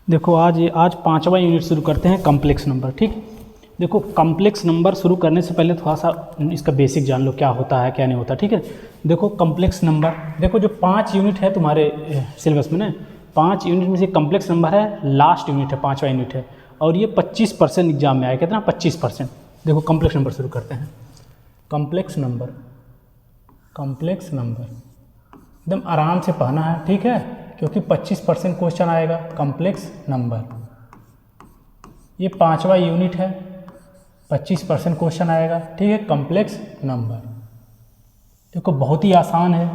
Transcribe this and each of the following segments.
देखो आज पांचवा यूनिट शुरू करते हैं कॉम्प्लेक्स नंबर। ठीक, देखो कॉम्प्लेक्स नंबर शुरू करने से पहले थोड़ा सा इसका बेसिक जान लो, क्या होता है क्या नहीं होता। ठीक है, देखो कॉम्प्लेक्स नंबर, देखो जो 5 यूनिट है तुम्हारे सिलेबस में ना, 5 यूनिट में से कॉम्प्लेक्स नंबर है, लास्ट यूनिट है, 5वां यूनिट है, और ये 25% एग्जाम में आया। कितना? 25%। देखो कॉम्प्लेक्स नंबर शुरू करते हैं। कॉम्प्लेक्स नंबर, कॉम्प्लेक्स नंबर एकदम आराम से पढ़ना है, ठीक है, क्योंकि 25% क्वेश्चन आएगा। कॉम्प्लेक्स नंबर, ये 5वां यूनिट है, 25% क्वेश्चन आएगा। ठीक है, कॉम्प्लेक्स नंबर देखो बहुत ही आसान है,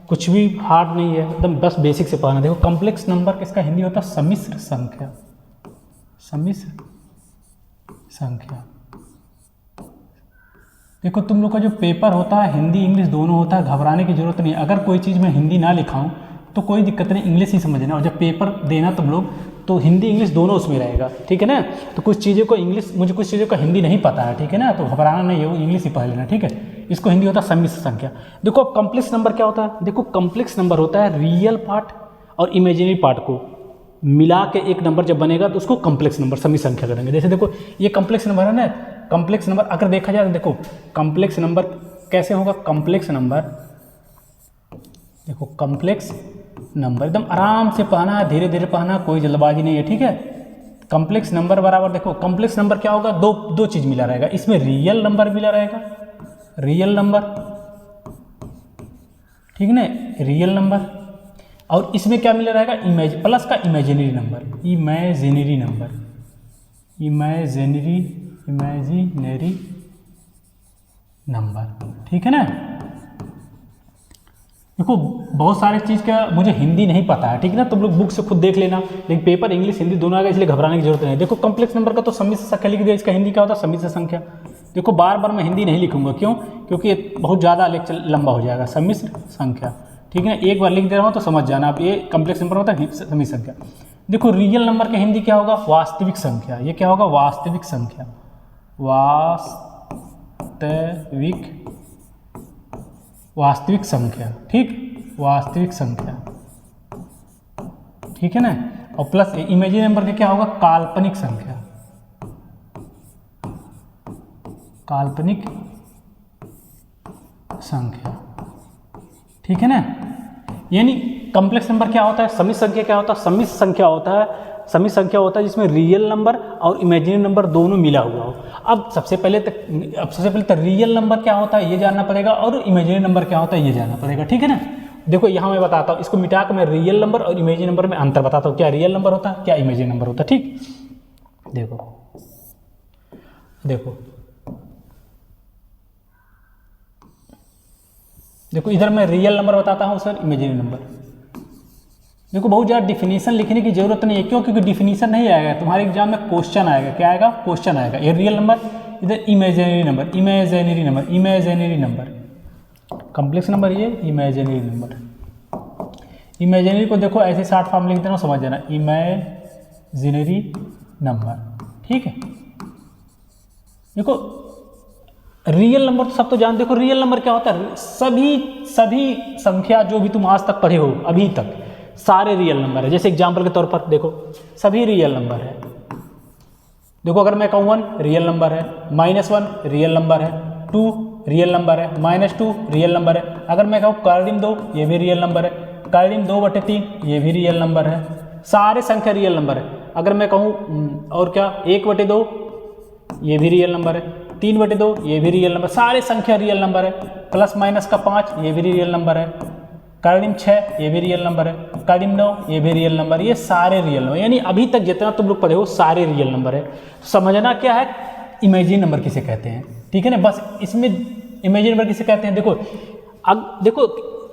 कुछ भी हार्ड नहीं है, एकदम बस बेसिक से पढ़ना। देखो कॉम्प्लेक्स नंबर किसका हिंदी होता है? सम्मिश्र संख्या, सम्मिश्र संख्या। देखो तुम लोग का जो पेपर होता है हिंदी इंग्लिश दोनों होता है, घबराने की जरूरत नहीं। अगर कोई चीज़ मैं हिंदी ना लिखाऊं तो कोई दिक्कत नहीं, इंग्लिश ही समझना, और जब पेपर देना तुम लोग तो हिंदी इंग्लिश दोनों उसमें रहेगा। ठीक है ना, तो कुछ चीज़ों को इंग्लिश, मुझे कुछ चीज़ों का हिंदी नहीं पता है, ठीक है ना, तो घबराना नहीं है, वो इंग्लिश ही पढ़ लेना। ठीक है, इसको हिंदी होता है सम्मिश्र संख्या। देखो अब कॉम्प्लेक्स नंबर क्या होता है? देखो कॉम्प्लेक्स नंबर होता है रियल पार्ट और इमेजिनरी पार्ट को मिला के एक नंबर जब बनेगा तो उसको कॉम्प्लेक्स नंबर सम्मिश्र संख्या करेंगे। जैसे देखो ये कॉम्प्लेक्स नंबर है ना, कॉम्प्लेक्स नंबर अगर देखा जाए तो देखो कॉम्प्लेक्स नंबर कैसे होगा? कॉम्प्लेक्स नंबर, देखो कॉम्प्लेक्स नंबर एकदम आराम से पढ़ना है, धीरे धीरे पढ़ना, कोई जल्दबाजी नहीं है। ठीक है, कॉम्प्लेक्स नंबर बराबर, देखो कॉम्प्लेक्स नंबर क्या होगा? दो चीज़ मिला रहेगा, इसमें रियल नंबर मिला रहेगा, रियल नंबर, ठीक है ना, रियल नंबर, और इसमें क्या मिला रहेगा? इमेज प्लस का imaginary number, imaginary number, imaginary number. ठीक है ना, देखो बहुत सारे चीज़ का मुझे हिंदी नहीं पता है, ठीक है ना, तुम लोग बुक से खुद देख लेना, लेकिन पेपर इंग्लिश हिंदी दोनों आएगा, इसलिए घबराने की जरूरत नहीं। देखो कॉम्प्लेक्स नंबर का तो सम्मिश्र संख्या लिख दिया, इसका हिंदी क्या होता है? सम्मिश्र संख्या। देखो बार बार मैं हिंदी नहीं लिखूंगा, क्यों? क्योंकि ये बहुत ज़्यादा लेक्चर लंबा हो जाएगा। सम्मिश्र संख्या, ठीक है, एक बार लिख दे रहा हूँ तो समझ जाना आप, ये कॉम्प्लेक्स नंबर होता है सम्मिश्र संख्या। देखो रियल नंबर की हिंदी क्या होगा? वास्तविक संख्या। ये क्या होगा? वास्तविक संख्या, वास्तविक संख्या, ठीक, वास्तविक संख्या, ठीक है ना, और प्लस इमेजिनरी नंबर का क्या होगा? काल्पनिक संख्या, काल्पनिक संख्या, ठीक है ना। यानी कॉम्प्लेक्स नंबर क्या होता है? सम्मिश्र संख्या क्या होता है? सम्मिश्र संख्या होता है, सम्मिश्र संख्या होता है जिसमें रियल नंबर और इमेजिनरी नंबर दोनों मिला हुआ हो। अब सबसे पहले तक रियल नंबर क्या होता है ये जानना पड़ेगा, और इमेजिनरी नंबर क्या होता है ये जानना पड़ेगा। ठीक है ना, देखो यहाँ मैं बताता हूँ, इसको मिटा कर मैं रियल नंबर और इमेजिनरी नंबर में अंतर बताता हूँ, क्या रियल नंबर होता है, क्या इमेजिनरी नंबर होता है। ठीक, देखो देखो देखो इधर मैं रियल नंबर बताता हूँ सर, इमेजिनरी नंबर। देखो बहुत ज़्यादा डिफिनीशन लिखने की जरूरत नहीं है, क्यों? क्योंकि डिफिनीशन नहीं आएगा तुम्हारे एग्जाम में, क्वेश्चन आएगा। क्या आएगा? क्वेश्चन आएगा। ये रियल नंबर, इधर imaginary number, imaginary number, imaginary number, complex number, ये इमेजिनरी नंबर। इमेजिनरी को देखो ऐसे शॉर्ट फॉर्म लिख देना, समझ जाना, इमेजिनरी नंबर। ठीक है, देखो रियल नंबर तो सब तो जानते। देखो रियल नंबर क्या होता है? सभी संख्या जो भी तुम आज तक पढ़े हो अभी तक, सारे रियल नंबर है। जैसे एग्जाम्पल के तौर पर देखो सभी रियल नंबर है। देखो अगर मैं कहूँ 1 रियल नंबर है, -1 रियल नंबर है, 2 रियल नंबर है, -2 रियल नंबर है। अगर मैं कहूँ कर्डिम 2, ये भी रियल नंबर है, कर्डिम 2/3 ये भी रियल नंबर है, सारे संख्या रियल नंबर है। अगर मैं कहूँ और क्या, 1/2 ये भी रियल नंबर है, 3/2 ये भी रियल नंबर, सारे संख्या रियल नंबर है। प्लस माइनस का 5 ये भी रियल नंबर है, कर्डिम 6 ये भी रियल नंबर है, कर्डिम 9 ये भी रियल नंबर, ये सारे रियल नंबर। यानी अभी तक जितना तुम लोग पढ़े हो सारे रियल नंबर है। समझना क्या है, इमेजिनरी नंबर किसे कहते हैं। ठीक है ना, बस इसमें इमेजिनरी नंबर किसे कहते हैं। देखो अब देखो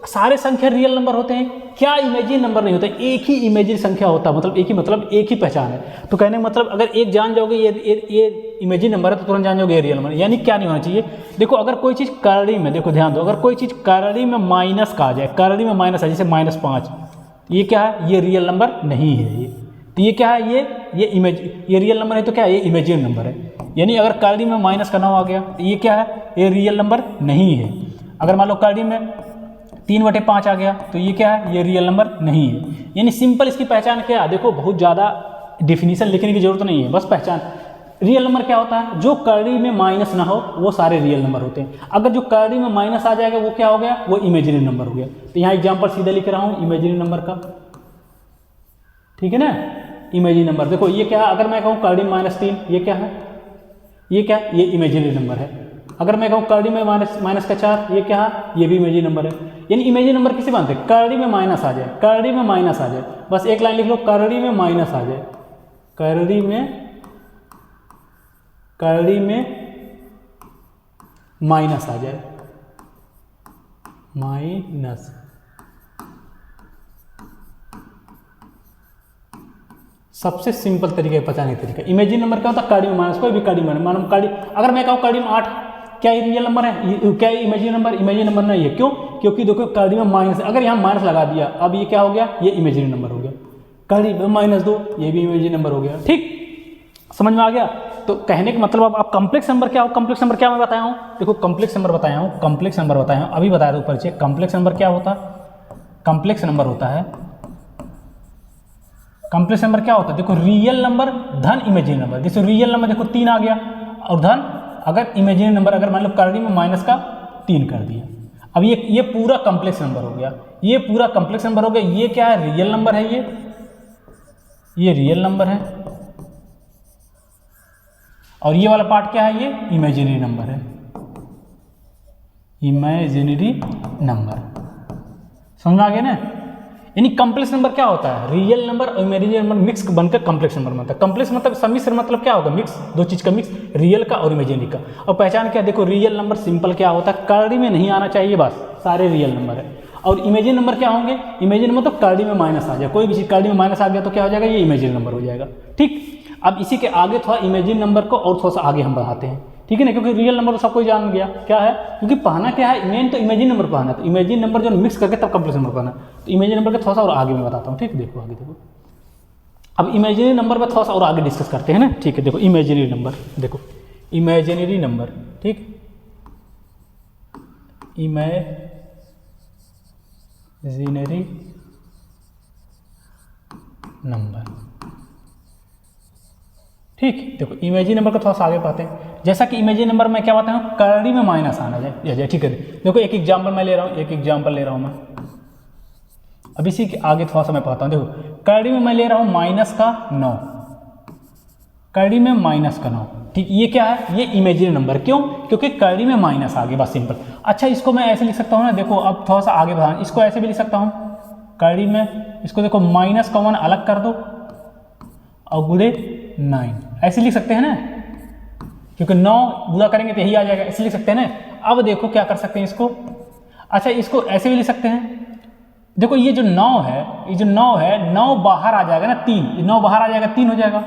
सारे संख्या रियल नंबर होते हैं, क्या इमेजिनरी नंबर नहीं होता? एक ही इमेजिनरी संख्या होता है, मतलब एक ही पहचान है। तो कहने का मतलब अगर एक जान जाओगे ये इमेजिनरी नंबर है तो तुरंत जान जाओगे ये रियल नंबर। यानी क्या नहीं होना चाहिए? देखो अगर कोई चीज़ करड़ी में, देखो ध्यान दो, अगर कोई चीज़ करड़ी में माइनस का आ जाए, करड़ी में माइनस है, जैसे -5, ये क्या है? ये रियल नंबर नहीं है। ये तो ये क्या है? ये रियल नंबर है, तो क्या है? ये इमेजिनरी नंबर है। यानी अगर करड़ी में माइनस का 9 आ गया तो ये क्या है? ये रियल नंबर नहीं है। अगर मान लो करड़ी में 3/5 आ गया तो ये क्या है? ये रियल नंबर नहीं है। यानी सिंपल इसकी पहचान क्या है? देखो बहुत ज़्यादा डिफिनीशन लिखने की जरूरत नहीं है, बस पहचान। रियल नंबर क्या होता है? जो कर्ली में माइनस ना हो वो सारे रियल नंबर होते हैं। अगर जो कर्ली में माइनस आ जाएगा वो क्या हो गया? वो इमेजिनरी नंबर हो गया। तो यहाँ एग्जाम्पल सीधा लिख रहा हूँ इमेजिनरी नंबर का, ठीक है ना। इमेजिनरी नंबर देखो ये क्या है, अगर मैं कहूँ कर्ली में -3, ये क्या है? ये क्या? ये इमेजिनरी नंबर है। अगर मैं कहूँ कर्ली में माइनस का 4, ये क्या है? ये भी इमेजिनरी नंबर है। यानी इमेजिनरी नंबर किसे मानते हैं? कर्ली में माइनस आ जाए, कर्ली में माइनस आ जाए, बस एक लाइन लिख लो, कर्ली में माइनस आ जाए, कर्ली में माइनस आ जाए, माइनस। सबसे सिंपल तरीका है पहचानने का तरीका। इमेजिनरी नंबर क्या होता है? कर्ली में माइनस, कोई भी कर्ली में मानो कर्ली, अगर मैं कहूँ कर्ली में 8, क्या ये रियल नंबर है? क्या ये इमेजिनरी नंबर? इमेजिनरी नंबर नहीं है। क्यों? क्योंकि देखो कर्ली में माइनस, अगर यहाँ माइनस लगा दिया, अब ये क्या हो गया? ये इमेजिनरी नंबर हो गया। कर्ली में -2, ये भी इमेजिनरी नंबर हो गया। ठीक, समझ में आ गया? तो कहने का मतलब अब कॉम्प्लेक्स नंबर क्या हो? कॉम्प्लेक्स नंबर क्या मैं बताया हूँ? देखो कॉम्प्लेक्स नंबर बताया हूँ, कॉम्प्लेक्स नंबर बताया हूँ, अभी बताया था ऊपर से। कॉम्प्लेक्स नंबर क्या होता है? कॉम्प्लेक्स नंबर होता है, कॉम्प्लेक्स नंबर क्या होता है? देखो रियल नंबर धन इमेजिनरी नंबर। जैसे रियल नंबर देखो 3 आ गया, और धन अगर इमेजिनरी नंबर, अगर मान लो कर्ली में माइनस का 3 कर दिया, अब ये पूरा कॉम्प्लेक्स नंबर हो गया, ये पूरा कॉम्प्लेक्स नंबर हो गया। ये क्या है? रियल नंबर है, ये रियल नंबर है, और ये वाला पार्ट क्या है? ये इमेजिनरी नंबर है, इमेजिनरी नंबर। समझ में आ गया ना? यानी कॉम्प्लेक्स नंबर क्या होता है? रियल नंबर और इमेजिनरी नंबर मिक्स बनकर कॉम्प्लेक्स नंबर बनता है। कॉम्प्लेक्स मतलब सम्मिश्र, मतलब क्या होगा? मिक्स, दो चीज का मिक्स, रियल का और इमेजिनरी का। और पहचान क्या? देखो रियल नंबर सिंपल क्या होता है? कर्ली में नहीं आना चाहिए, बस सारे रियल नंबर है। और इमेजिनरी नंबर क्या होंगे? इमेजिनरी नंबर तो कर्ली में माइनस आ जाए, कोई भी चीज कर्ली में माइनस आ गया तो क्या हो जाएगा? ये इमेजिनरी नंबर हो जाएगा। ठीक, अब इसी के आगे थोड़ा इमेजिनरी नंबर को और थोड़ा सा आगे हम बढ़ाते हैं, ठीक है ना, क्योंकि रियल नंबर तो सबको जान गया क्या है, क्योंकि पढ़ना क्या है, मेन तो इमेजिनरी नंबर पढ़ना है। तो इमेजिनरी नंबर जो मिक्स करके तब कॉम्प्लेक्स नंबर पढ़ना है। तो इमेजिनरी नंबर का थोड़ा सा और आगे मैं बताता हूँ, ठीक, देखो आगे देखो। अब इमेजिनरी नंबर पर थोड़ा सा और आगे डिस्कस करते हैं ना, ठीक है। देखो इमेजिनरी नंबर, देखो इमेजिनरी नंबर, ठीक, इमेजिनरी नंबर, ठीक। देखो इमेजिनरी नंबर को थोड़ा सा आगे पाते हैं। जैसा कि इमेजिनरी नंबर में क्या बताया हूँ? कर्ली में माइनस आना जाए, ठीक है। देखो एक एग्जाम्पल मैं ले रहा हूँ, एक एग्जाम्पल ले रहा हूँ मैं। अब इसी के आगे थोड़ा सा मैं पढ़ता हूँ। देखो कर्ली में मैं ले रहा हूँ -9, कर्ली में -9, ठीक। ये क्या है? ये इमेजिनरी नंबर। क्यों? क्योंकि कर्ली में माइनस आ गया, बस सिंपल। अच्छा इसको मैं ऐसे लिख सकता हूँ ना, देखो अब थोड़ा सा आगे बढ़ाना, इसको ऐसे भी लिख सकता हूँ कर्ली में, इसको देखो -1 अलग कर दो और गुणे 9, ऐसे लिख सकते हैं ना, क्योंकि 9 गुणा करेंगे तो यही आ जाएगा, ऐसे लिख सकते हैं ना। अब देखो क्या कर सकते हैं इसको, अच्छा इसको ऐसे भी लिख सकते हैं। देखो ये जो 9 है, ये जो 9 है, 9 बाहर आ जाएगा ना, 3, ये 9 बाहर आ जाएगा, 3 हो जाएगा।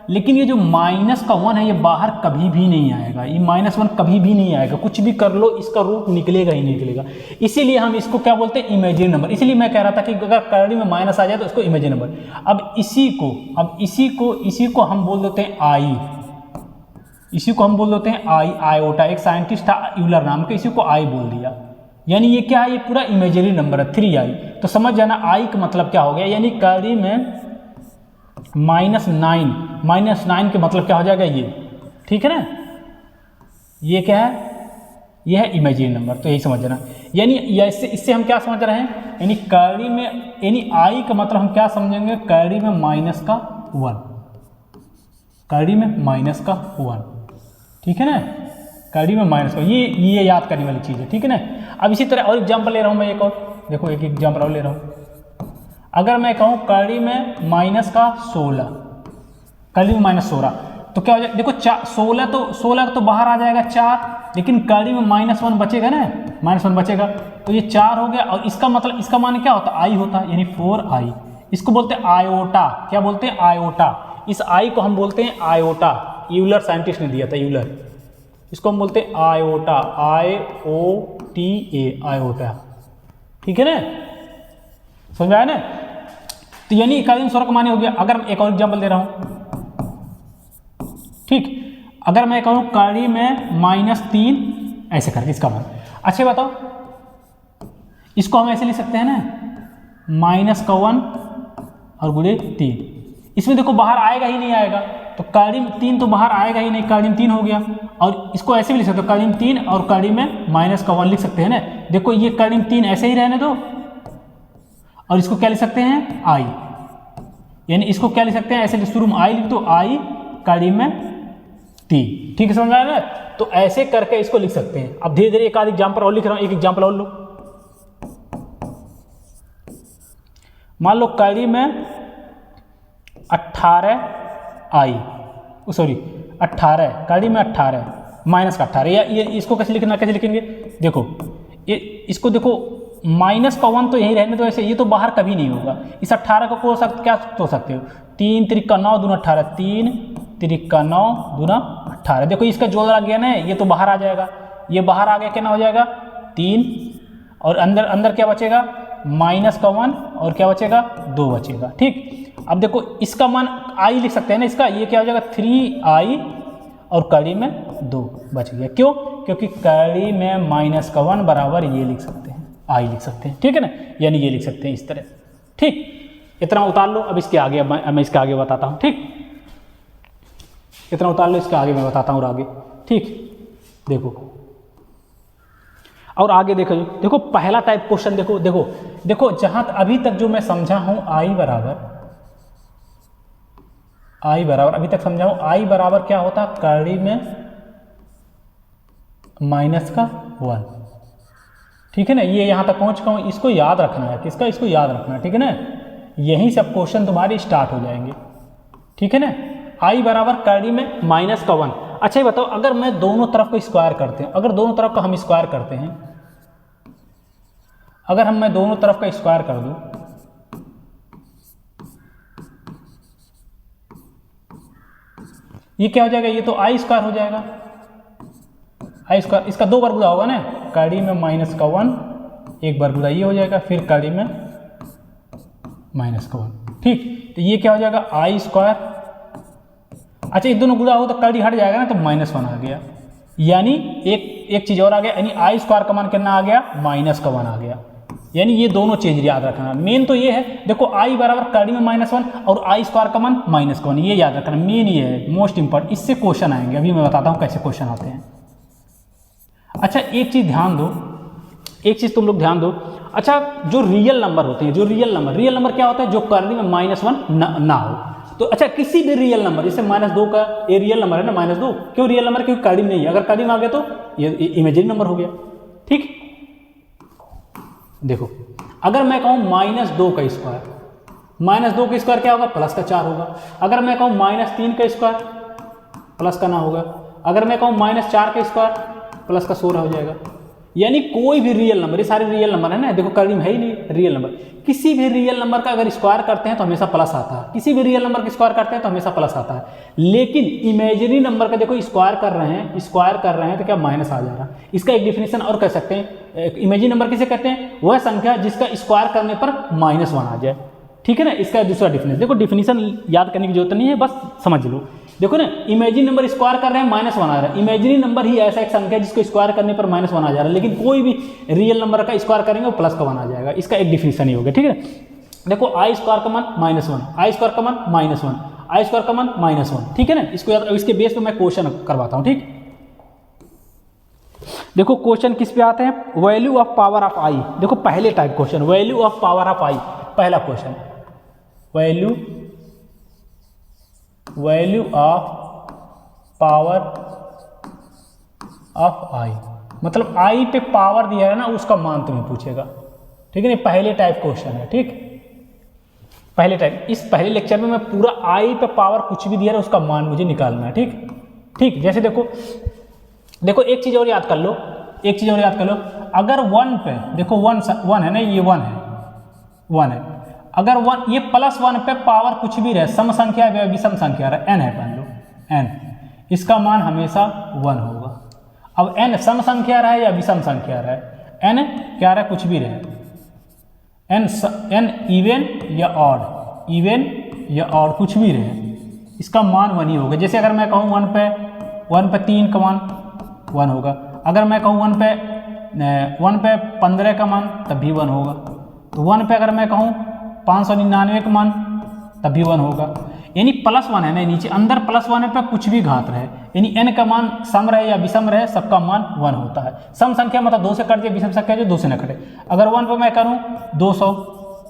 लेकिन ये जो -1 है, ये बाहर कभी भी नहीं आएगा, ये -1 कभी भी नहीं आएगा, कुछ भी कर लो इसका रूप निकलेगा ही निकलेगा। इसीलिए हम इसको क्या बोलते हैं? Imaginary number. इसीलिए मैं कह रहा था कि अगर कर्ली में माइनस आ जाए तो इसको इमेजिनरी नंबर। अब इसी को हम बोल देते हैं आई, इसी को हम बोल देते हैं आई, आयोटा। एक साइंटिस्ट था यूलर नाम के, इसी को आई बोल दिया। यानी ये क्या है? ये पूरा इमेजिनरी नंबर है, 3i। तो समझ जाना आई का मतलब क्या हो गया, यानी कर्ली में -9 के मतलब क्या हो जाएगा? ये, ठीक है ना। ये क्या है? ये है इमेजिनरी नंबर। तो यही समझ जाना। यानी इससे हम क्या समझ रहे हैं? यानी कर्ली में, यानी आई का मतलब हम क्या समझेंगे? कर्ली में -1, कर्ली में -1, ठीक है ना, कर्ली में -1। ये याद करने वाली चीज़ है, ठीक है ना। अब इसी तरह और एग्जाम्पल ले रहा हूँ मैं एक और, देखो एक एग्जाम्पल और ले रहा हूँ। अगर मैं कहूँ कर्ली में -16, कर्ली में -16, तो क्या हो जाएगा? देखो 16 तो बाहर आ जाएगा 4, लेकिन कर्ली में -1 बचेगा ना, -1 बचेगा, तो ये 4 हो गया। और इसका मतलब, इसका मान क्या होता है? आई होता है, यानी 4i। इसको बोलते हैं आयोटा। क्या बोलते हैं? आयोटा। इस आई को हम बोलते हैं आयोटा, यूलर साइंटिस्ट ने दिया था, यूलर। इसको हम बोलते हैं आयोटा, IOTA, आयोटा, ठीक है ना, समझ में आया ना। तो यानी कर्ली में 16 का मान हो गया। अगर एक और एग्जाम्पल दे रहा हूं, ठीक, अगर मैं कहूँ कर्ली में -3, ऐसे करके इसका मान। अच्छा बताओ, इसको हम ऐसे लिख सकते हैं ना, -1 और गुणे 3। इसमें देखो बाहर आएगा ही नहीं आएगा, तो कड़ी में 3 तो बाहर आएगा ही नहीं, कड़ी में 3 हो गया। और इसको ऐसे भी लिख सकते हो, कड़ी में 3 और कड़ी में माइनस का 1 लिख सकते हैं ना। देखो ये कड़ी में 3 ऐसे ही रहने दो, और इसको क्या लिख सकते हैं आई, यानी इसको क्या लिख सकते हैं ऐसे शुरू में आई लिख दो, आई कड़ी में 3। ठीक है, समझ में आ रहा है? तो ऐसे करके इसको लिख सकते हैं। अब धीरे धीरे एक आध एग्जाम्पल और लिख रहा हूं, एक एग्जाम्पल और लो। मान लो कड़ी में 18 आई, सॉरी 18 कड़ी में 18 माइनस का 18, या ये इसको कैसे लिखना, कैसे लिखेंगे? देखो ये इसको देखो माइनस का 1 तो यही रहने दो ऐसे, ये तो बाहर कभी नहीं होगा। इस 18 को क्या सोच सकते हो? 3 त्रिका 9 दूना 18, 3 त्रिका 9 दूना 18। देखो इसका जोड़ लग गया ना, ये तो बाहर आ जाएगा, ये बाहर आ गया, क्या ना हो जाएगा 3, और अंदर अंदर क्या बचेगा माइनस का 1, और क्या बचेगा 2 बचेगा। ठीक, अब देखो इसका मान आई लिख सकते हैं ना, इसका ये क्या हो जाएगा 3i और कड़ी में 2 बच गया। क्यों? क्योंकि कड़ी में माइनस का 1 बराबर ये लिख सकते हैं, आई लिख सकते हैं। ठीक है ना, यानी ये लिख सकते हैं इस तरह। ठीक, इतना उतार लो। अब इसके आगे मैं इसके आगे बताता हूँ। ठीक, इतना उतार लो, इसके आगे मैं बताता हूँ और आगे। ठीक, देखो और आगे देखो, देखो पहला टाइप क्वेश्चन देखो, देखो देखो जहां अभी तक जो मैं समझा हूं आई बराबर अभी तक समझा हूं आई बराबर क्या होता, कड़ी में माइनस का 1। ठीक है ना, ये यहां तक पहुंच चुका हूं, इसको याद रखना है, किसका? इसको याद रखना है। ठीक है ना, यहीं सब क्वेश्चन तुम्हारे स्टार्ट हो जाएंगे। ठीक है ना, आई बराबर कड़ी में माइनस का 1। अच्छा ये बताओ, अगर मैं दोनों तरफ को स्क्वायर करते हैं, अगर दोनों तरफ का हम स्क्वायर करते हैं, अगर मैं दोनों तरफ का स्क्वायर कर दूं, ये क्या हो जाएगा? ये तो आई स्क्वायर हो जाएगा, आई स्क्वायर, इसका 2 बरगुना होगा ना, कड़ी में माइनस का 1 1 बरगुना ये हो जाएगा, फिर कड़ी में माइनस का 1। ठीक, तो ये क्या हो जाएगा आई स्क्वायर। अच्छा ये दोनों गुणा हो तो कड़ी हट जाएगा ना, तो -1 आ गया, यानी एक चीज और आ गया, यानी आई स्क्वायर का मान कितना आ गया माइनस का 1 आ गया। यानी ये दोनों चीज याद रखना, मेन तो ये है। देखो आई बराबर कड़ी में -1 और आई स्क्वायर का मान -1, ये याद रखना, मेन ये है मोस्ट इंपॉर्टेंट। इससे क्वेश्चन आएंगे, अभी मैं बताता हूँ कैसे क्वेश्चन आते हैं। अच्छा एक चीज ध्यान दो, एक चीज तुम लोग ध्यान दो। अच्छा जो रियल नंबर होते हैं, जो रियल नंबर क्या होता है? जो कड़ी में -1 ना हो। तो अच्छा किसी भी रियल नंबर, जैसे -2 का ये रियल नंबर है ना, -2 क्यों रियल नंबर? क्योंकि कड़ी में नहीं है, अगर कड़ी में आ गया तो ये इमेजिनरी नंबर हो गया। ठीक, देखो अगर मैं कहूँ -2 का स्क्वायर, -2 का स्क्वायर क्या होगा? प्लस का 4 होगा। अगर मैं कहूँ -3 का स्क्वायर, प्लस का ना होगा। अगर मैं कहूँ -4 का स्क्वायर, प्लस का 16 हो जाएगा। यानी कोई भी रियल नंबर, ये सारे रियल नंबर है ना, देखो कड़ी में है ही नहीं रियल नंबर, किसी भी रियल नंबर का अगर स्क्वायर करते हैं तो हमेशा प्लस आता है, किसी भी रियल नंबर का स्क्वायर करते हैं तो हमेशा प्लस आता है। लेकिन इमेजिनरी नंबर का देखो स्क्वायर कर रहे हैं तो क्या माइनस आ जा रहा है। इसका एक डिफिनेशन और कह सकते हैं, इमेजिनरी नंबर किसे कहते हैं? वह संख्या जिसका स्क्वायर करने पर -1 आ जाए। ठीक है ना, इसका दूसरा डिफिनेशन। देखो डिफिनेशन याद करने की जरूरत नहीं है, बस समझ लो। देखो ना, इमेजिनरी नंबर स्क्वायर कर रहे हैं -1 आ रहा है। इमेजिनरी नंबर ही ऐसा एक संख्या जिसको स्क्वायर करने पर -1 आ जा रहा है, लेकिन कोई भी रियल नंबर का स्क्वायर करेंगे वो प्लस का 1 आ जाएगा। इसका एक डिफिनेशन ही हो गया। ठीक है, देखो आई स्क्वायर का मान -1, आई स्क्वायर का मान -1, आई स्क्वायर का मान -1। ठीक है ना, इसको याद, इसके बेस पे मैं क्वेश्चन करवाता हूँ। ठीक, देखो क्वेश्चन किस पे आते हैं? Value of power of i. देखो पहले type question, value of power of i. पहला question, value of power of i, मतलब आई पे पावर दिया है ना, उसका मान तुम्हें पूछेगा। ठीक है ना, पहले टाइप क्वेश्चन है। ठीक, पहले टाइप। इस पहले लेक्चर में मैं पूरा आई पे पावर कुछ भी दिया है उसका मान मुझे निकालना है। ठीक ठीक, जैसे देखो एक चीज और याद कर लो, एक चीज और याद कर लो। अगर 1 पे देखो 1 है ना, ये 1 है। अगर 1 ये +1 पे पावर कुछ भी रहे, सम संख्या या विषम संख्या रहे, n है मान लो n, इसका मान हमेशा 1 होगा। अब n सम संख्या रहे या विषम संख्या रहे, n क्या रहे? कुछ भी रहे, n इवन या ऑड, कुछ भी रहे, इसका मान 1 ही होगा। जैसे अगर मैं कहूँ 1 पे 3 का मान 1 होगा। अगर मैं कहूँ 1 पे 15 का मान तब भी 1 होगा। तो 1 पे अगर मैं कहूँ 599 का मान तब भी 1 होगा। यानी +1 है ना, नीचे अंदर +1 पे कुछ भी घात रहे, यानी n का मान सम रहे या विषम रहे, सबका मान 1 होता है। सम संख्या मतलब 2 से कट जाए, विषम संख्या जो 2 से न कटे। अगर 1 पे मैं करूँ 200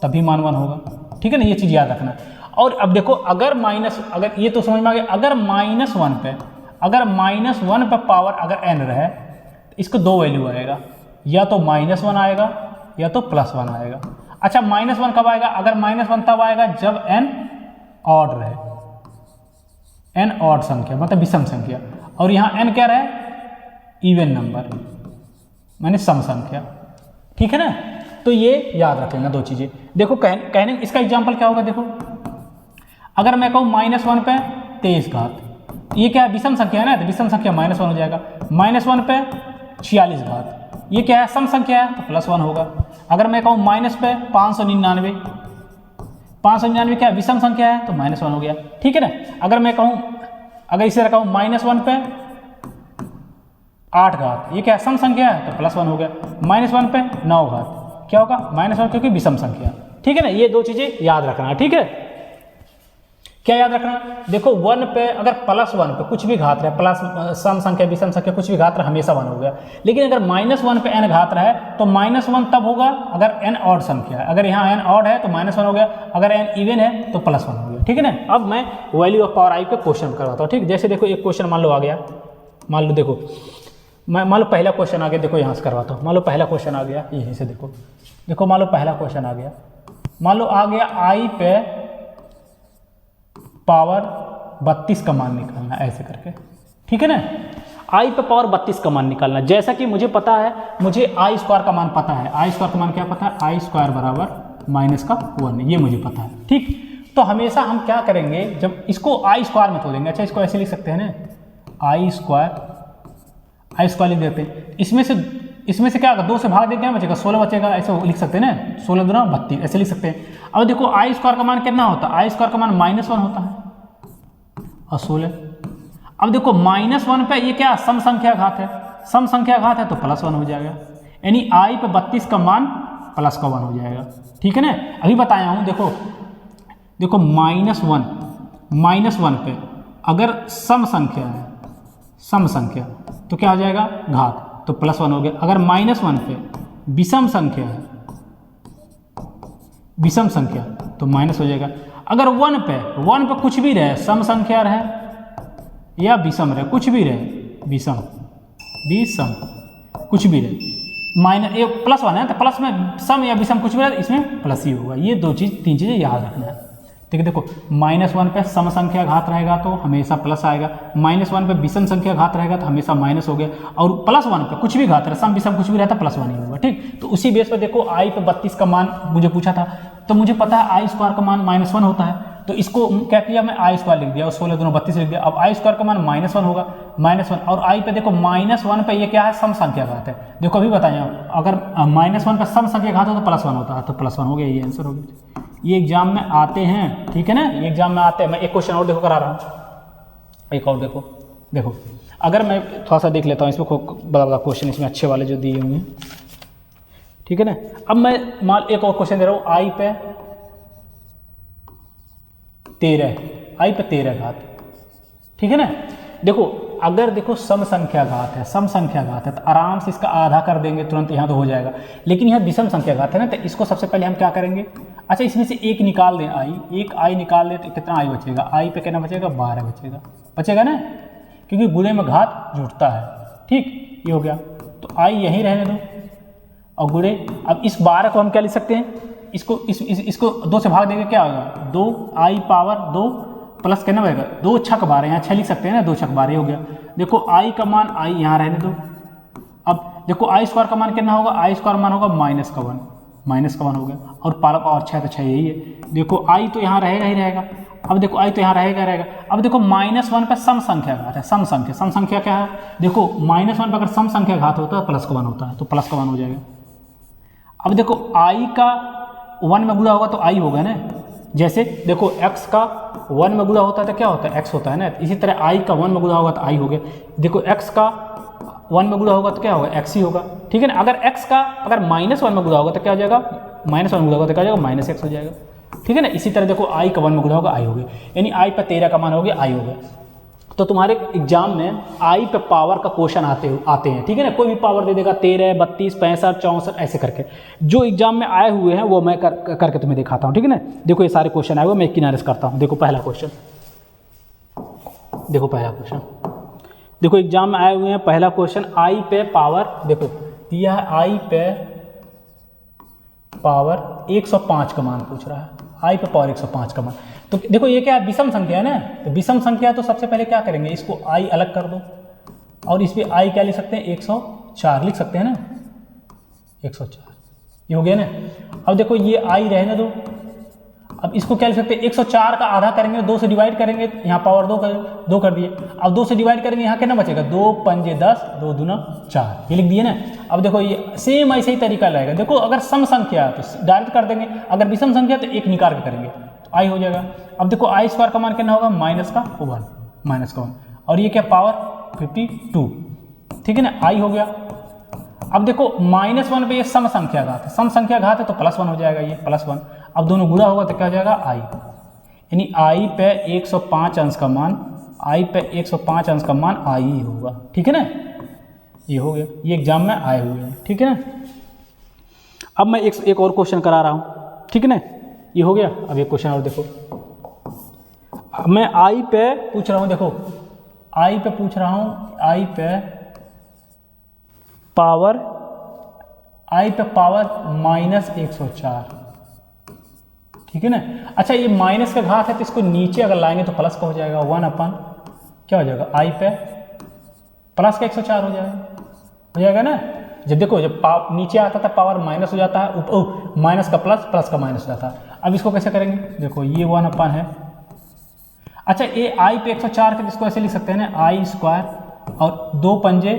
तभी मान 1 होगा। ठीक है ना, ये चीज़ याद रखना। और अब देखो अगर अगर ये तो समझ में आ गया, अगर -1 पे पावर अगर n रहे, इसको 2 वैल्यू आएगा, या तो -1 आएगा या तो +1 आएगा। अच्छा -1 कब आएगा? अगर -1 तब आएगा जब n ऑड रहे, n ऑड संख्या मतलब विषम संख्या, और यहाँ n क्या रहे? इवन नंबर माने सम संख्या। ठीक है ना, तो ये याद रख लेना 2 चीज़ें। देखो कहने इसका एग्जाम्पल क्या होगा, देखो अगर मैं कहूँ -1 पे 23 घात, ये क्या है? विषम संख्या है ना, तो विषम संख्या -1 हो जाएगा। -1 पे 46 घात, ये क्या है? सम संख्या है, तो +1 होगा। अगर मैं कहूँ माइनस पे 599, 599 क्या है? विषम संख्या है, तो -1 हो गया। ठीक है ना। अगर मैं कहूँ, अगर इसे रखा हूँ -1 पे 8 घात, ये क्या है? सम संख्या है, तो +1 हो गया। -1 पे 9 घात, क्या होगा? -1 क्योंकि विषम संख्या। ठीक है ना, ये 2 चीज़ें याद रखना। ठीक है, क्या याद रखना? देखो 1 पे अगर +1 पे कुछ भी घात रहे, प्लस सम संख्या विषम संख्या कुछ भी घात रहे, हमेशा 1 हो गया। लेकिन अगर -1 पे n घात रहा है, तो -1 तब होगा अगर n ऑड संख्या है। अगर यहाँ n ऑड है तो -1 हो गया, अगर n इवन है तो +1 हो गया। ठीक है ना। अब मैं वैल्यू ऑफ पावर i पे क्वेश्चन करवाता हूँ। ठीक, जैसे देखो एक क्वेश्चन मान लो आ गया, मान लो देखो मान लो पहला क्वेश्चन आ गया, देखो यहाँ से करवाता हूँ। मान लो पहला क्वेश्चन आ गया, यहीं से देखो मान लो पहला क्वेश्चन आ गया, मान लो आ गया i पे पावर 32 का मान निकालना, ऐसे करके। ठीक है ना, i पे पावर 32 का मान निकालना। जैसा कि मुझे पता है, मुझे i² का मान पता है। i² का मान क्या पता है? i² बराबर -1, ये मुझे पता है। ठीक, तो हमेशा हम क्या करेंगे, जब इसको i² में तोड़ेंगे। अच्छा, इसको ऐसे लिख सकते हैं ना, i² लिख देते हैं। इसमें से क्या होगा? 2 से भाग देते हैं, बचेगा 16 बचेगा, ऐसे लिख सकते हैं ना, 16 दूना 32, ऐसे लिख सकते हैं। अब देखो i² का मान कितना होता है? i² का मान -1 होता है और 16। अब देखो -1 पे ये क्या? सम संख्या घात है, सम संख्या घात है तो +1 हो जाएगा, यानी i पे 32 का मान +1 हो जाएगा। ठीक है ना, अभी बताया हूँ। देखो -1 पे अगर सम संख्या है, सम संख्या, तो क्या हो जाएगा? घात, तो +1 हो गया। अगर -1 पे विषम संख्या है, विषम संख्या, तो माइनस हो जाएगा। अगर 1 पे कुछ भी रहे, सम संख्या रहे या विषम रहे, कुछ भी रहे, विषम कुछ भी रहे, +1 है, तो प्लस में सम या विषम कुछ भी रहे, इसमें प्लस ही होगा। ये 3 चीज़ें याद रखना है। ठीक है, देखो -1 पे सम संख्या घात रहेगा तो हमेशा प्लस आएगा, -1 पे विषम संख्या घात रहेगा तो हमेशा माइनस हो गया, और +1 पे कुछ भी घात रहे, सम विषम कुछ भी रहता +1 ही होगा। ठीक, तो उसी बेस पर देखो i पे 32 का मान मुझे पूछा था, तो मुझे पता है i² का मान -1 होता है, तो इसको क्या किया, मैं i² लिख दिया और 16 दूना 32 लिख दिया। अब i² का मान -1 होगा, -1, और i पे देखो -1 पे ये क्या है? सम संख्या घात है। देखो अभी बताया, अगर -1 पे सम संख्या घात हो तो +1 होता है, तो +1 हो गया, ये आंसर हो गया। ये एग्जाम में आते हैं। ठीक है ना, ये एग्जाम में आते हैं। मैं एक क्वेश्चन और देखो करा रहा हूँ, एक और देखो अगर मैं थोड़ा सा देख लेता हूँ इसमें, बड़ा क्वेश्चन इसमें अच्छे वाले जो दिए हुए हैं। ठीक है ना, अब मैं एक और क्वेश्चन दे रहा हूँ, i पे 13 घात। ठीक है ना, देखो अगर देखो सम संख्या घात है, तो आराम से इसका आधा कर देंगे तुरंत, यहाँ तो हो जाएगा। लेकिन यहाँ विषम संख्या घात है ना, तो इसको सबसे पहले हम क्या करेंगे? अच्छा, इसमें से एक निकाल दें, एक i निकाल दें तो कितना i बचेगा? i पे कितना बचेगा? 12 बचेगा ना, क्योंकि गुणे में घात जुटता है। ठीक, ये हो गया, तो i यहीं रहने दो और गुणे। अब इस 12 को हम क्या लिख सकते हैं? इसको 2 से भाग देंगे, क्या होगा? 2i पावर 2 प्लस कितना बचेगा? 2 छक 12, यहाँ 6 लिख सकते हैं ना, 2 छक 12 हो गया। देखो i का मान i यहाँ रहने दो। अब देखो i² का मान कितना होगा? i² मान होगा -1 हो गया, और पालक और 6 तो 6 यही है। देखो i तो यहाँ रहेगा ही रहेगा। अब देखो i तो यहाँ रहेगा। अब देखो -1 पे सम संख्या घात है, सम संख्या क्या है? देखो -1 पे अगर सम संख्या घात होता है +1 होता है, तो +1 हो जाएगा। अब देखो i का 1 में गुणा होगा तो i होगा ना, जैसे देखो x का 1 में गुणा होता है तो क्या होता है? x होता है ना, इसी तरह i का 1 में गुणा होगा तो i हो गया। देखो x का 1 में गुणा होगा तो क्या होगा? x ही होगा। ठीक है ना, अगर x का अगर -1 में गुणा होगा तो क्या हो जाएगा? -1 में गुणा होगा तो क्या हो जाएगा? -x हो जाएगा। ठीक है ना। इसी तरह देखो i का 1 में गुणा होगा i हो गया, यानी i पे 13 का मान हो गया i हो गया। तो तुम्हारे एग्जाम में i पे पावर का क्वेश्चन आते हैं, ठीक है ना। कोई भी पावर दे देगा 13, 32, 65, 64 ऐसे करके। जो एग्जाम में आए हुए हैं वो मैं करके तुम्हें दिखाता हूँ, ठीक है ना। देखो ये सारे क्वेश्चन आए हुए, मैं किनारे से करता हूँ। देखो पहला क्वेश्चन, देखो पहला क्वेश्चन, देखो एग्जाम में आए हुए हैं। पहला क्वेश्चन i पे पावर, देखो दिया है i पे पावर 105 का मान पूछ रहा है, i पे पावर 105 का मान। तो देखो ये क्या है, विषम संख्या है ना। तो विषम संख्या तो सबसे पहले क्या करेंगे, इसको i अलग कर दो और इस पर i क्या लिख सकते हैं, 104 लिख सकते हैं ना, 104 ये हो गया ना। अब देखो ये i रहने दो, अब इसको क्या लिख सकते हैं, 104 का आधा करेंगे, 2 से डिवाइड करेंगे, यहाँ पावर 2 कर दिए। अब 2 से डिवाइड करेंगे, यहाँ कितना बचेगा, 2 पंजे 10, 2 दूना 4, ये लिख दिए ना। अब देखो ये सेम ऐसे ही तरीका लगेगा। देखो अगर सम संख्या है तो डायरेक्ट कर देंगे, अगर विषम संख्या तो एक निकाल के करेंगे, तो आई हो जाएगा। अब देखो आई स्क्वायर का मान कितना होगा, माइनस का 1, और ये क्या पावर 52, ठीक है ना, आई हो गया। अब देखो -1 पे ये सम संख्या घात है, सम संख्या घात है तो +1 हो जाएगा, ये +1। अब दोनों गुणा होगा तो क्या हो जाएगा आई, यानी आई पे 105 अंश का मान, आई पे 105 अंश का मान आई ही होगा, ठीक है ना। ये हो गया, ये एग्जाम में आए हुए हैं, ठीक है ना। अब मैं एक और क्वेश्चन करा रहा हूँ, ठीक है ना। ये हो गया। अब एक क्वेश्चन और देखो, मैं आई पे पूछ रहा हूँ, देखो आई पे पूछ रहा हूँ, आई पे पावर -104, ठीक है ना। अच्छा ये माइनस का घात है तो इसको नीचे अगर लाएंगे तो प्लस का हो जाएगा, 1 अपन क्या हो जाएगा, आई पे प्लस का 104 हो जाएगा ना। जब देखो जब नीचे आता था पावर माइनस हो जाता है, माइनस का प्लस, प्लस का माइनस हो जाता है। अब इसको कैसे करेंगे, देखो ये 1 अपन है। अच्छा ये आई पे 104 के इसको ऐसे लिख सकते हैं ना, आई स्क्वायर और 2 पंजे